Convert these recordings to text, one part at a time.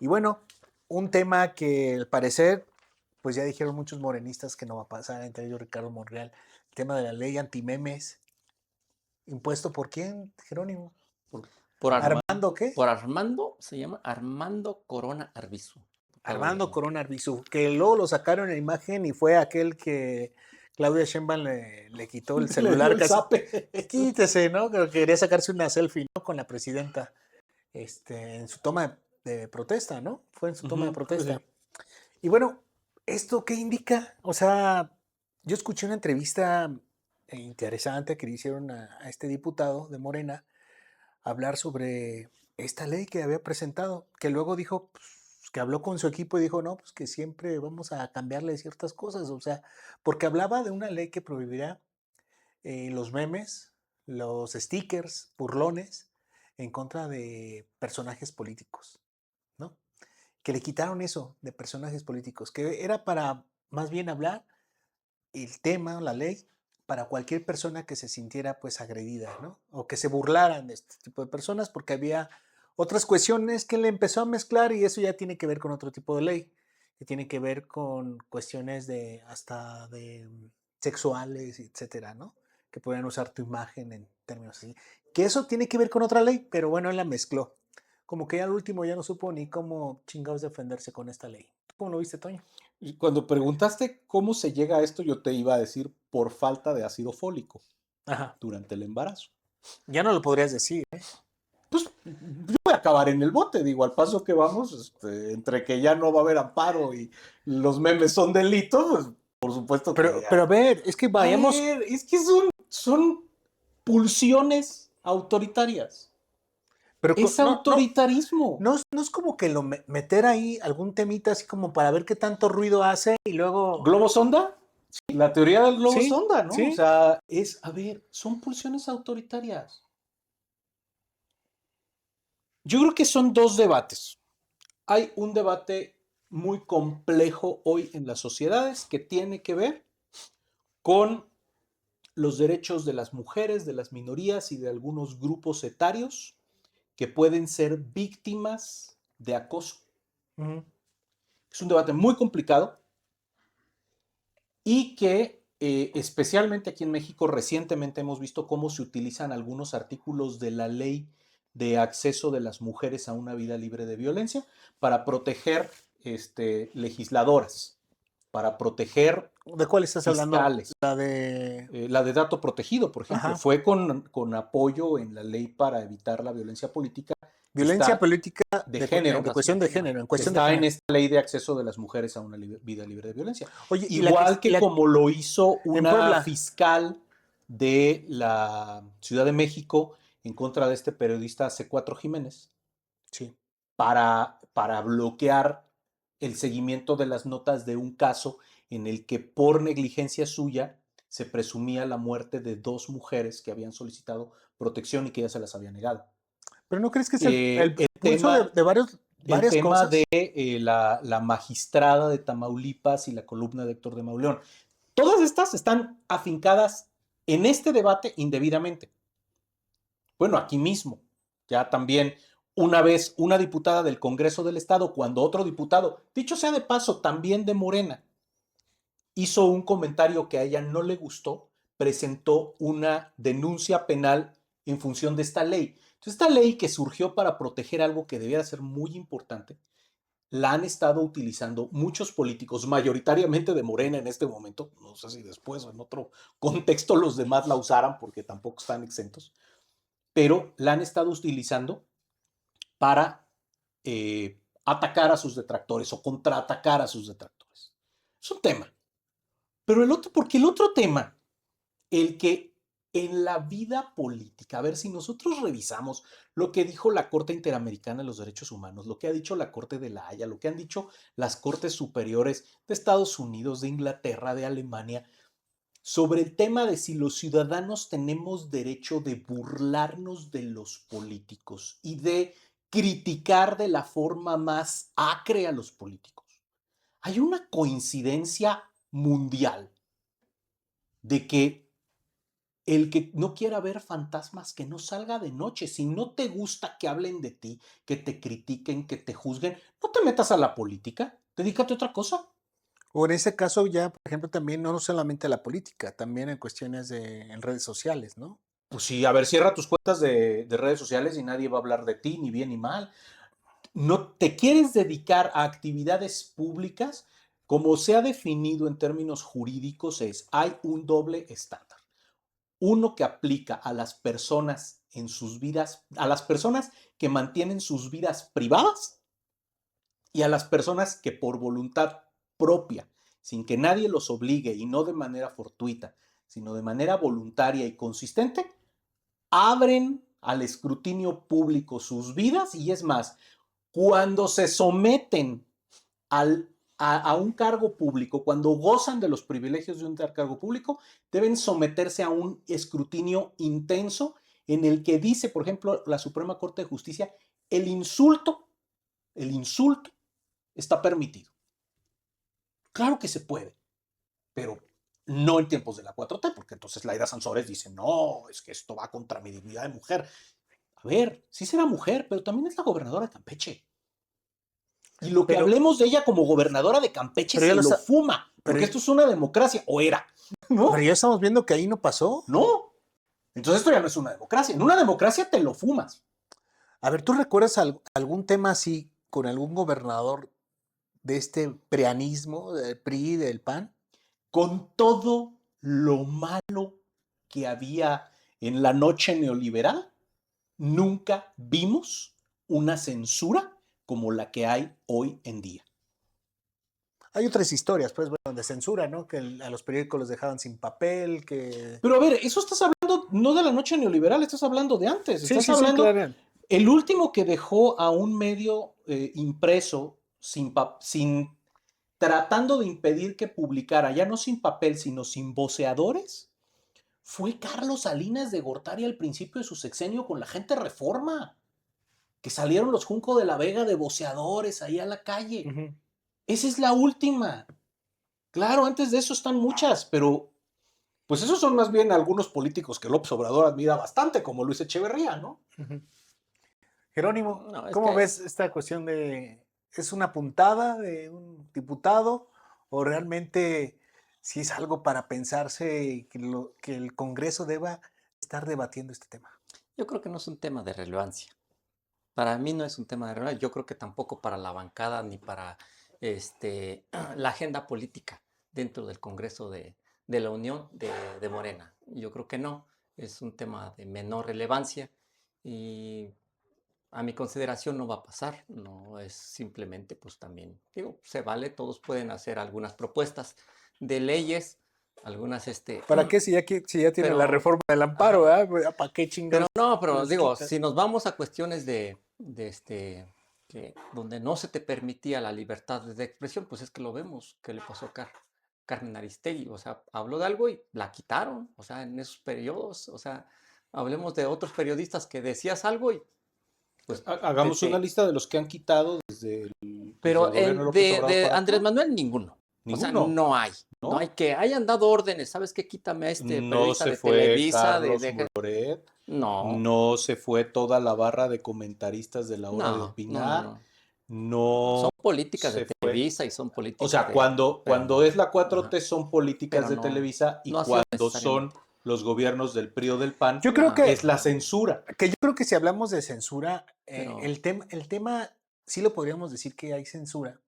bueno, un tema que al parecer, pues ya dijeron muchos morenistas que no va a pasar, entre ellos Ricardo Monreal, el tema de la ley antimemes, impuesto por quién, Jerónimo, Por Armando, ¿qué? Por Armando, se llama Armando Corona Arbizu. Armando Corona Arbizu, que luego lo sacaron en imagen y fue aquel que Claudia Sheinbaum le quitó el Le dio celular el casi. zape. Quítese, ¿no? Que quería sacarse una selfie, ¿no? Con la presidenta, en su toma de protesta, ¿no? Fue en su toma de protesta. Sí. Y bueno, ¿esto qué indica? O sea, yo escuché una entrevista interesante que le hicieron a este diputado de Morena hablar sobre esta ley que había presentado, que luego dijo, pues, que habló con su equipo y dijo, no, pues que siempre vamos a cambiarle ciertas cosas, o sea, porque hablaba de una ley que prohibirá los memes, los stickers, burlones, en contra de personajes políticos, ¿no? Que le quitaron eso de personajes políticos, que era para más bien hablar el tema, la ley, para cualquier persona que se sintiera pues agredida, ¿no? O que se burlaran de este tipo de personas, porque había otras cuestiones que le empezó a mezclar y eso ya tiene que ver con otro tipo de ley, que tiene que ver con cuestiones de hasta de sexuales, etcétera, ¿no? Que puedan usar tu imagen en términos así. Que eso tiene que ver con otra ley, pero bueno, él la mezcló. Como que ya al último ya no supo ni cómo chingados defenderse con esta ley. ¿Tú cómo lo viste, Toño? Y cuando preguntaste cómo se llega a esto, yo te iba a decir por falta de ácido fólico Ajá. durante el embarazo. Ya no lo podrías decir, ¿eh? Pues yo voy a acabar en el bote, digo, al paso que vamos, entre que ya no va a haber amparo y los memes son delitos, pues por supuesto que... Pero a ver, es que vayamos. Es que son pulsiones autoritarias. Pero Es no, no, autoritarismo. no es como que meter ahí algún temita así como para ver qué tanto ruido hace y luego. ¿Globo sonda? La teoría del globo Sí, sonda, ¿no? O sí. sea, a ver, son pulsiones autoritarias. Yo creo que son dos debates. Hay un debate muy complejo hoy en las sociedades que tiene que ver con los derechos de las mujeres, de las minorías y de algunos grupos etarios que pueden ser víctimas de acoso. Uh-huh. Es un debate muy complicado y que especialmente aquí en México recientemente hemos visto cómo se utilizan algunos artículos de la ley de acceso de las mujeres a una vida libre de violencia para proteger legisladoras, para proteger ¿De cuál estás hablando? fiscales. La de dato protegido, por ejemplo, Ajá. fue con apoyo en la ley para evitar la violencia política. Violencia política de género, de cuestión de género, en cuestión de está género. en esta ley de acceso de las mujeres a una vida libre de violencia. Oye, Igual que como lo hizo en una Puebla. fiscal de la Ciudad de México en contra de este periodista C4 Jiménez, Sí. para bloquear el seguimiento de las notas de un caso en el que por negligencia suya se presumía la muerte de dos mujeres que habían solicitado protección y que ella se las había negado. Pero ¿no crees que es el pulso tema, de varias tema cosas? de la magistrada de Tamaulipas y la columna de Héctor de Mauleón. Todas estas están afincadas en este debate indebidamente. Bueno, aquí mismo, ya también una vez una diputada del Congreso del Estado, cuando otro diputado, dicho sea de paso, también de Morena, hizo un comentario que a ella no le gustó, presentó una denuncia penal en función de esta ley. Entonces, esta ley que surgió para proteger algo que debiera ser muy importante, la han estado utilizando muchos políticos, mayoritariamente de Morena en este momento, no sé si después o en otro contexto los demás la usaran porque tampoco están exentos, pero la han estado utilizando para atacar a sus detractores o contraatacar a sus detractores. Es un tema. Pero porque el otro tema, el que en la vida política, a ver si nosotros revisamos lo que dijo la Corte Interamericana de los Derechos Humanos, lo que ha dicho la Corte de la Haya, lo que han dicho las Cortes Superiores de Estados Unidos, de Inglaterra, de Alemania, sobre el tema de si los ciudadanos tenemos derecho de burlarnos de los políticos y de criticar de la forma más acre a los políticos. Hay una coincidencia mundial de que El que no quiera ver fantasmas, que no salga de noche. Si no te gusta que hablen de ti, que te critiquen, que te juzguen, no te metas a la política, dedícate a otra cosa. O en ese caso ya, por ejemplo, también no solamente a la política, también en cuestiones en redes sociales, ¿no? Pues sí, a ver, cierra tus cuentas de redes sociales y nadie va a hablar de ti, ni bien ni mal. No te quieres dedicar a actividades públicas, como se ha definido en términos jurídicos, hay un doble estándar. Uno que aplica a las personas en sus vidas, a las personas que mantienen sus vidas privadas y a las personas que por voluntad propia, sin que nadie los obligue y no de manera fortuita, sino de manera voluntaria y consistente, abren al escrutinio público sus vidas y es más, cuando se someten a un cargo público, cuando gozan de los privilegios de un cargo público, deben someterse a un escrutinio intenso en el que dice, por ejemplo, la Suprema Corte de Justicia, el insulto está permitido. Claro que se puede, pero no en tiempos de la 4T, porque entonces Laida Sansores dice, no, es que esto va contra mi dignidad de mujer. A ver, sí será mujer, pero también es la gobernadora de Campeche. Y lo que Pero, hablemos de ella como gobernadora de Campeche pero ya se lo lo está, fuma, pero, porque esto es una democracia, o era, pero ¿no? ya estamos viendo que ahí no pasó. No. Entonces esto ya no es una democracia. En una democracia te lo fumas. A ver, ¿tú recuerdas algún tema así con algún gobernador de este preanismo, del PRI, del PAN? Con todo lo malo que había en la noche neoliberal, nunca vimos una censura como la que hay hoy en día. Hay otras historias, pues, bueno, de censura, ¿no? Que a los periódicos los dejaban sin papel, que... Pero a ver, eso estás hablando no de la noche neoliberal, estás hablando de antes, Sí, estás sí, sí, hablando, claro. el último que dejó a un medio impreso sin tratando de impedir que publicara, ya no sin papel, sino sin voceadores, fue Carlos Salinas de Gortari al principio de su sexenio con la gente Reforma, que salieron los Junco de la Vega de voceadores ahí a la calle. Uh-huh. Esa es la última. Claro, antes de eso están muchas, pero pues esos son más bien algunos políticos que López Obrador admira bastante, como Luis Echeverría, ¿no? Uh-huh. Jerónimo, No, es ¿cómo que ves esta cuestión de... ¿Es una puntada de un diputado o realmente si es algo para pensarse y que el Congreso deba estar debatiendo este tema? yo creo que no es un tema de relevancia. Para mí no es un tema de relevancia. Yo creo que tampoco para la bancada ni para la agenda política dentro del Congreso de la Unión de Morena. Yo creo que no. Es un tema de menor relevancia y a mi consideración no va a pasar. No es simplemente, pues también, digo, se vale, todos pueden hacer algunas propuestas de leyes, algunas, ¿Para qué si ya tienen la pero, reforma del amparo, ajá, ¿verdad? ¿Para qué pero chingados no, pero les digo, quitas? si nos vamos a cuestiones que donde no se te permitía la libertad de expresión, pues es que lo vemos, que le pasó a Carmen Aristegui, o sea, habló de algo y la quitaron, o sea, en esos periodos, o sea, hablemos de otros periodistas que decías algo y pues Hagamos una lista de los que han quitado desde el pero gobierno de López Obrador de para Andrés acá. Manuel ninguno. O sea, Ninguno, no hay. No hay ¿no? que hayan dado órdenes, ¿sabes qué? Quítame a este No periodista se de fue Televisa, Carlos Loret, No, no se fue toda la barra de comentaristas de la hora de no, opinar, no. no Son políticas de se fue. Televisa y son O políticas sea, de... Pero cuando no. es la Ajá. 4T son políticas Pero de no, Televisa y no ha sido cuando son necesariamente. los gobiernos del PRI o del PAN Yo creo No, es la censura. yo creo que si hablamos de censura, pero el tema sí lo podríamos decir que hay censura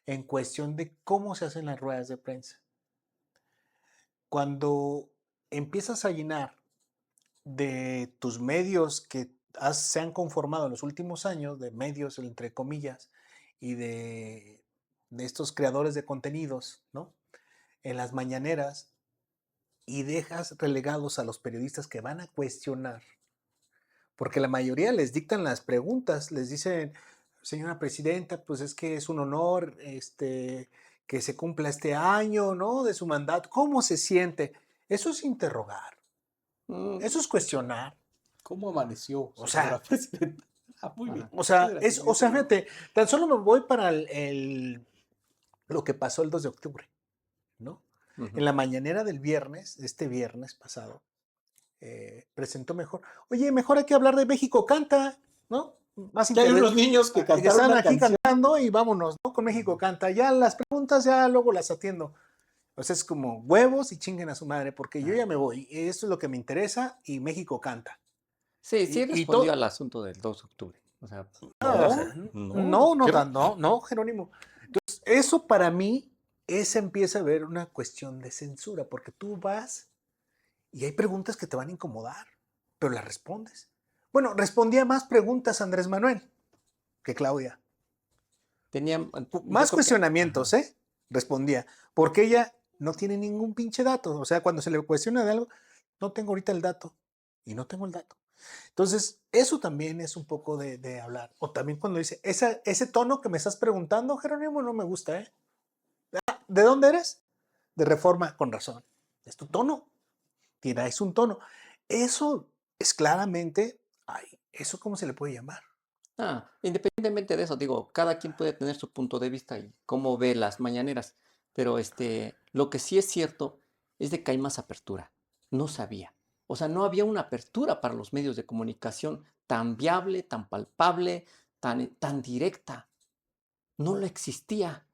en cuestión de cómo se hacen las ruedas de prensa. Cuando empiezas a llenar de tus medios que se han conformado en los últimos años, de medios entre comillas, y de estos creadores de contenidos, ¿no? En las mañaneras, y dejas relegados a los periodistas que van a cuestionar, porque la mayoría les dictan las preguntas, les dicen, señora presidenta, pues es que es un honor que se cumpla este año, ¿no? De su mandato. ¿Cómo se siente? Eso es interrogar, eso mm, es cuestionar. ¿Cómo amaneció, O señora sea, presidenta? Ah, muy bien. ajá. Muchas gracias. fíjate, tan solo me voy para lo que pasó el 2 de octubre, ¿no? Ujú. En la mañanera del viernes, este viernes pasado, presentó mejor. Oye, mejor hay que hablar de México Canta, ¿no? Más Que hay unos interesante. niños que Que cantaron están una aquí canción. cantando y vámonos, ¿no? Con México Canta. Ya las preguntas ya luego las atiendo. O sea, es como huevos y chinguen a su madre, porque yo ya me voy. Esto es lo que me interesa y México Canta. Sí, sí Y respondió todo. al asunto del 2 de octubre. O sea, No, no, No, Jerónimo. Entonces, eso para mí empieza a ver una cuestión de censura, porque tú vas y hay preguntas que te van a incomodar, pero las respondes. Bueno, respondía más preguntas Andrés Manuel que Claudia. tenían, yo Más creo que, cuestionamientos, ajá. ¿eh? Respondía, porque ella no tiene ningún pinche dato. O sea, cuando se le cuestiona de algo, no tengo ahorita el dato y no tengo el dato. Entonces, eso también es un poco de hablar. O también cuando dice, ese tono que me estás preguntando, Jerónimo, no me gusta, ¿eh? ¿De dónde eres? De Reforma, con razón. Es tu tono. Tienes un tono. Eso es claramente, ay, ¿eso cómo se le puede llamar? Independientemente de eso, digo, cada quien puede tener su punto de vista y cómo ve las mañaneras, pero lo que sí es cierto es de que hay más apertura. No sabía. O sea, no había una apertura para los medios de comunicación tan viable, tan palpable, tan directa. No lo existía.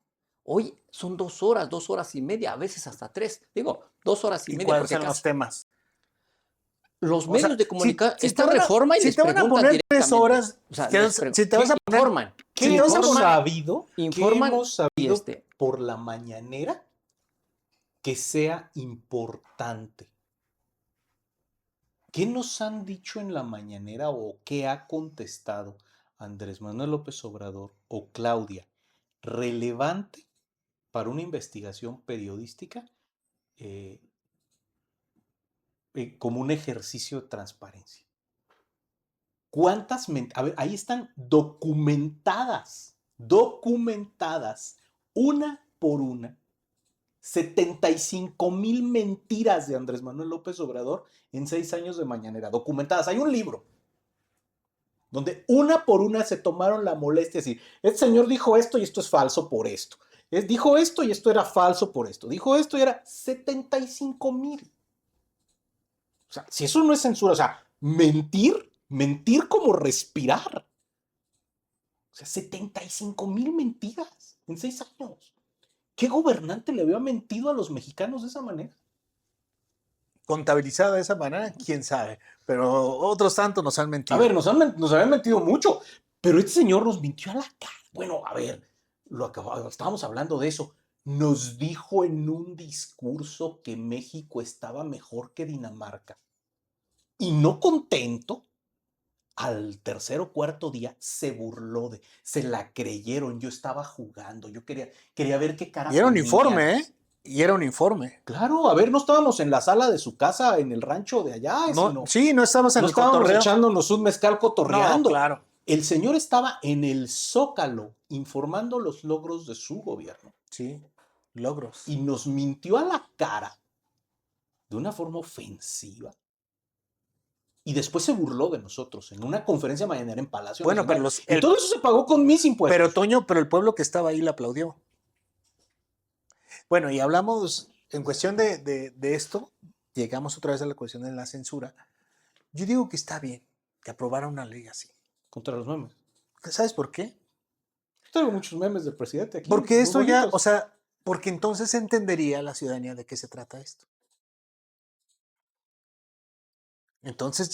Hoy son 2 horas, 2 horas y media, a veces hasta 3. Digo, 2 horas y ¿Y media, cuáles porque son los casi temas? los O medios sea, de comunicación, está Reforma y si les te van a preguntan poner tres directamente. horas, O sea, si te vas ¿Qué, a poner, informan, si qué te vas a hemos poner, sabido? ¿Qué informan hemos y sabido por la mañanera que sea importante? ¿Qué nos han dicho en la mañanera o qué ha contestado Andrés Manuel López Obrador o Claudia relevante para una investigación periodística eh, como un ejercicio de transparencia? ¿Cuántas mentiras? A ver, ahí están documentadas, una por una, 75,000 mentiras de Andrés Manuel López Obrador en 6 años de mañanera, documentadas. Hay un libro donde una por una se tomaron la molestia de decir, este señor dijo esto y esto es falso por esto. Dijo esto y esto era falso por esto. Dijo esto y era 75,000. O sea, si eso no es censura, o sea, mentir como respirar. O sea, 75,000 mentiras en 6 años. ¿Qué gobernante le había mentido a los mexicanos de esa manera? contabilizada de esa manera, quién sabe, pero otros tantos nos han A ver, mentido. nos habían mentido mucho, pero este señor nos mintió a la cara. Bueno, a ver, estábamos hablando de eso. Nos dijo en un discurso que México estaba mejor que Dinamarca. Y no contento, al tercer o cuarto día se burló se la creyeron, yo estaba jugando, yo quería ver qué Y cara era un ponía. informe, ¿eh? Y era un informe. Claro, a ver, no estábamos en la sala de su casa, en el rancho de allá, No, sino sí, no estamos en no el estábamos cotorreo. echándonos un mezcal No, cotorreando. claro. El señor estaba en el Zócalo informando los logros de su gobierno Sí, logros. y nos mintió a la cara de una forma ofensiva y después se burló de nosotros en una conferencia mañanera en Palacio Bueno, Nacional. Y todo eso se pagó con mis pero impuestos. Toño, pero el pueblo que estaba ahí le aplaudió. Bueno, y hablamos en cuestión de esto, llegamos otra vez a la cuestión de la censura. Yo digo que está bien que aprobara una ley así. Contra los memes. ¿Sabes por qué? Tengo muchos memes del presidente aquí, Porque muy esto ya, o bonitos. sea, porque entonces entendería la ciudadanía de qué se trata esto. Entonces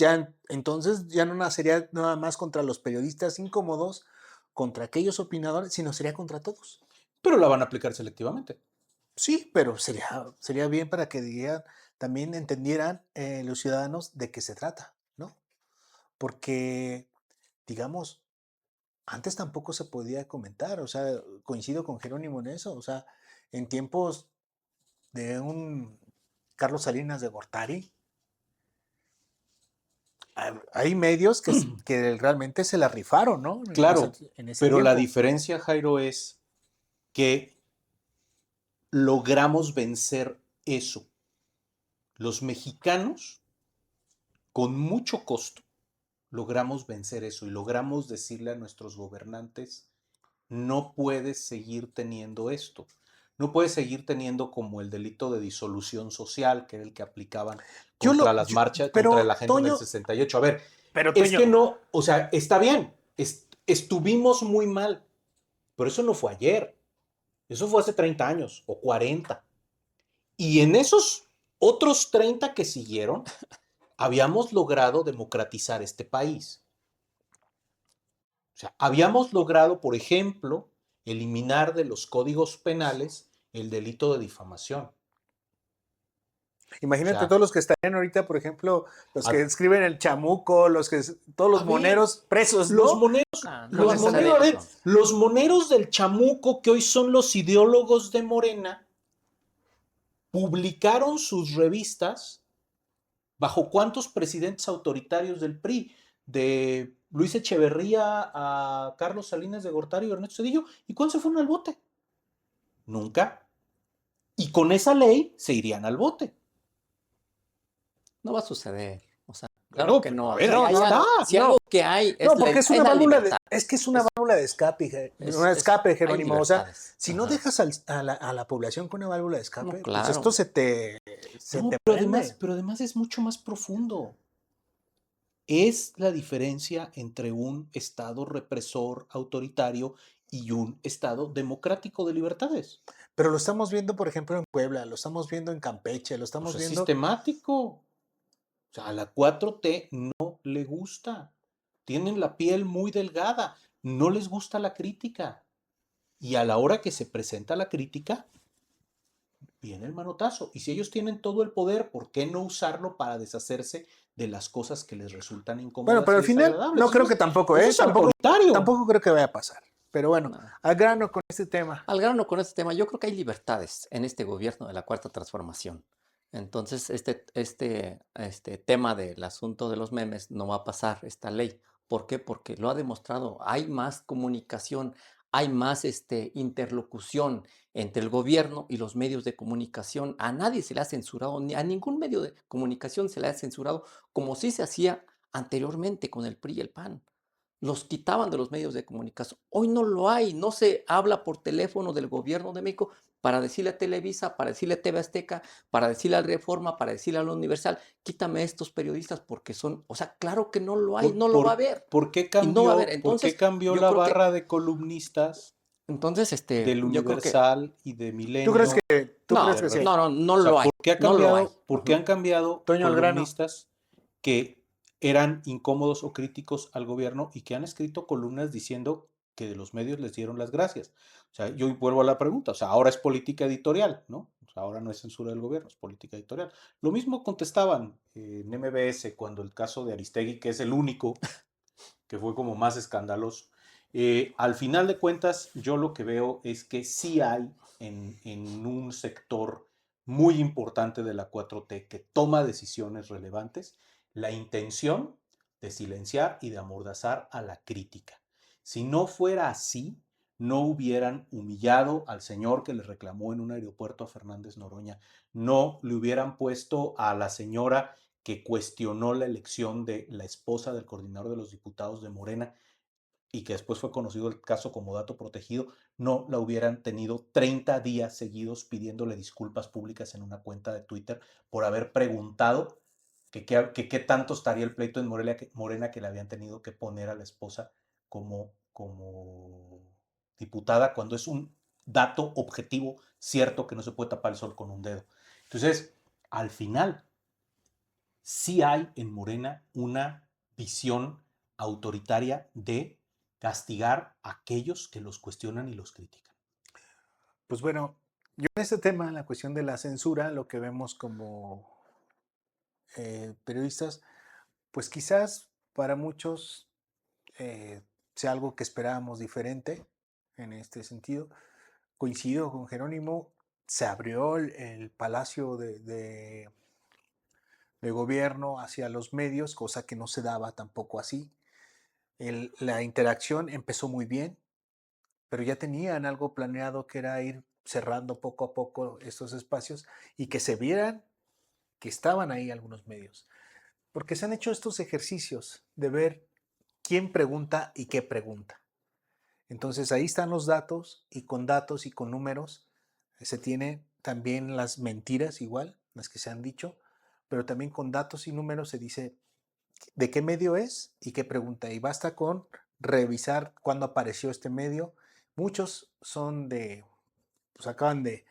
ya no nacería nada más contra los periodistas incómodos, contra aquellos opinadores, sino sería contra todos. Pero la van a aplicar selectivamente. Sí, pero sería bien para que también entendieran los ciudadanos de qué se trata, ¿no? Porque, digamos, antes tampoco se podía comentar, o sea, coincido con Jerónimo en eso, o sea, en tiempos de un Carlos Salinas de Gortari, hay medios que realmente se la rifaron, ¿no? Claro, En ese pero la tiempo. diferencia, Jairo, es que logramos vencer eso. Los mexicanos, con mucho costo, logramos vencer eso y logramos decirle a nuestros gobernantes, no puedes seguir teniendo esto. no puedes seguir teniendo como el delito de disolución social, que era el que aplicaban Yo contra lo, las yo- marchas, contra la pero gente del Toño, 68. A ver, pero es que Toño, no, o sea, está bien, estuvimos muy mal, pero eso no fue ayer, eso fue hace 30 años o 40. Y en esos otros 30 que siguieron, habíamos logrado democratizar este país. O sea, habíamos logrado, por ejemplo, eliminar de los códigos penales el delito de difamación. O imagínate sea, todos los que estarían ahorita, por ejemplo, los que a, escriben el chamuco, todos a los ver, moneros presos, los ¿no? moneros, Ah, no Con los esa moneros, ley. a ver, necesariamente. los moneros del chamuco, que hoy son los ideólogos de Morena, publicaron sus revistas bajo cuántos presidentes autoritarios del PRI, de Luis Echeverría a Carlos Salinas de Gortari y Ernesto Zedillo, ¿y cuándo se fueron al bote? Nunca. Y con esa ley se irían al bote. No va a suceder. O sea, claro Bueno, que pero a no. ver, Si ahí No, hay no, está. algo, si no, algo que hay no, porque es es una la válvula libertad. es que es una Es, válvula de escape, una escape, hay Jerónimo. O sea, libertades. si no Ajá. dejas a la población con una válvula de No, escape, pues esto claro. se No, te prende. pero además es mucho más profundo. Es la diferencia entre un Estado represor autoritario y un Estado democrático de libertades. Pero lo estamos viendo, por ejemplo, en Puebla, lo estamos viendo en Campeche, lo Pues estamos es viendo. sistemático. O sea, a la 4T no le gusta. Tienen la piel muy delgada. No les gusta la crítica. Y a la hora que se presenta la crítica, viene el manotazo. Y si ellos tienen todo el poder, ¿por qué no usarlo para deshacerse de las cosas que les resultan Bueno, incómodas pero y al final no desagradables? creo que tampoco, Eso ¿eh? es autoritario. Tampoco creo que vaya a pasar. Pero bueno, No. al grano con este tema. Al grano con este tema, yo creo que hay libertades en este gobierno de la Cuarta Transformación. Entonces, este tema del asunto de los memes no va a pasar esta ley. ¿Por qué? Porque lo ha demostrado. Hay más comunicación, hay más interlocución entre el gobierno y los medios de comunicación. A nadie se le ha censurado, ni a ningún medio de comunicación se le ha censurado, como sí se hacía anteriormente con el PRI y el PAN. Los quitaban de los medios de comunicación. Hoy no lo hay, no se habla por teléfono del gobierno de México para decirle a Televisa, para decirle a TV Azteca, para decirle a Reforma, para decirle a la Universal, quítame estos periodistas porque son, o sea, claro que no lo hay, ¿Por, no lo va a por, haber por qué y no va a haber. por qué Entonces, cambió yo la creo que, barra de columnistas entonces, del yo creo que, Universal y de ¿Tú crees Milenio que, tú y crees no, de que sí? Reforma? no, no, no O sea, lo hay, no lo hay. por qué Ujú. han cambiado Toño al grano. columnistas que eran incómodos o críticos al gobierno y que han escrito columnas diciendo que de los medios les dieron las gracias? O sea, yo vuelvo a la pregunta, o sea, ahora es política editorial, ¿no? O sea, ahora no es censura del gobierno, es política editorial. Lo mismo contestaban en MBS cuando el caso de Aristegui, que es el único que fue como más escandaloso. Al final de cuentas, yo lo que veo es que sí hay en un sector muy importante de la 4T que toma decisiones relevantes la intención de silenciar y de amordazar a la crítica. Si no fuera así, no hubieran humillado al señor que le reclamó en un aeropuerto a Fernández Noroña, no le hubieran puesto a la señora que cuestionó la elección de la esposa del coordinador de los diputados de Morena y que después fue conocido el caso como dato protegido, no la hubieran tenido 30 días seguidos pidiéndole disculpas públicas en una cuenta de Twitter por haber preguntado que qué tanto estaría el pleito en Morena que le habían tenido que poner a la esposa como diputada cuando es un dato objetivo cierto que no se puede tapar el sol con un dedo. Entonces, al final, sí hay en Morena una visión autoritaria de castigar a aquellos que los cuestionan y los critican. Pues bueno, yo en este tema, en la cuestión de la censura, lo que vemos como periodistas, pues quizás para muchos sea algo que esperábamos diferente en este sentido. Coincido con Jerónimo, se abrió el palacio de gobierno hacia los medios, cosa que no se daba tampoco así. La interacción empezó muy bien, pero ya tenían algo planeado que era ir cerrando poco a poco estos espacios y que se vieran que estaban ahí algunos medios. Porque se han hecho estos ejercicios de ver quién pregunta y qué pregunta. Entonces ahí están los datos y con números Se tiene también las mentiras igual, las que se han dicho, pero también con datos y números se dice de qué medio es y qué pregunta. Y basta con revisar cuándo apareció este medio. Muchos son pues acaban de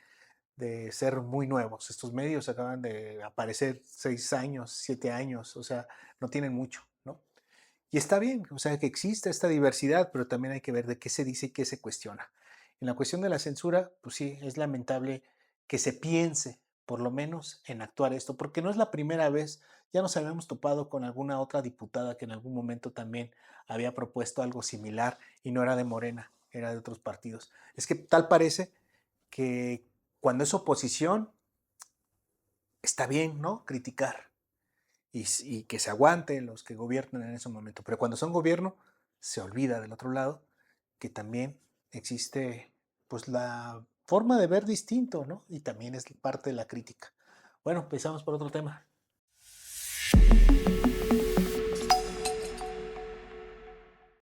ser muy nuevos. Estos medios acaban de aparecer 6 años, 7 años, o sea, no tienen mucho, ¿no? Y está bien, o sea, que existe esta diversidad, pero también hay que ver de qué se dice y qué se cuestiona. En la cuestión de la censura, pues sí, es lamentable que se piense, por lo menos, en actuar esto, porque no es la primera vez, ya nos habíamos topado con alguna otra diputada que en algún momento también había propuesto algo similar y no era de Morena, era de otros partidos. Es que tal parece que cuando es oposición, está bien, ¿no? Criticar y que se aguanten los que gobiernan en ese momento. Pero cuando son gobierno, se olvida del otro lado que también existe pues la forma de ver distinto, ¿no? Y también es parte de la crítica. Bueno, empezamos por otro tema.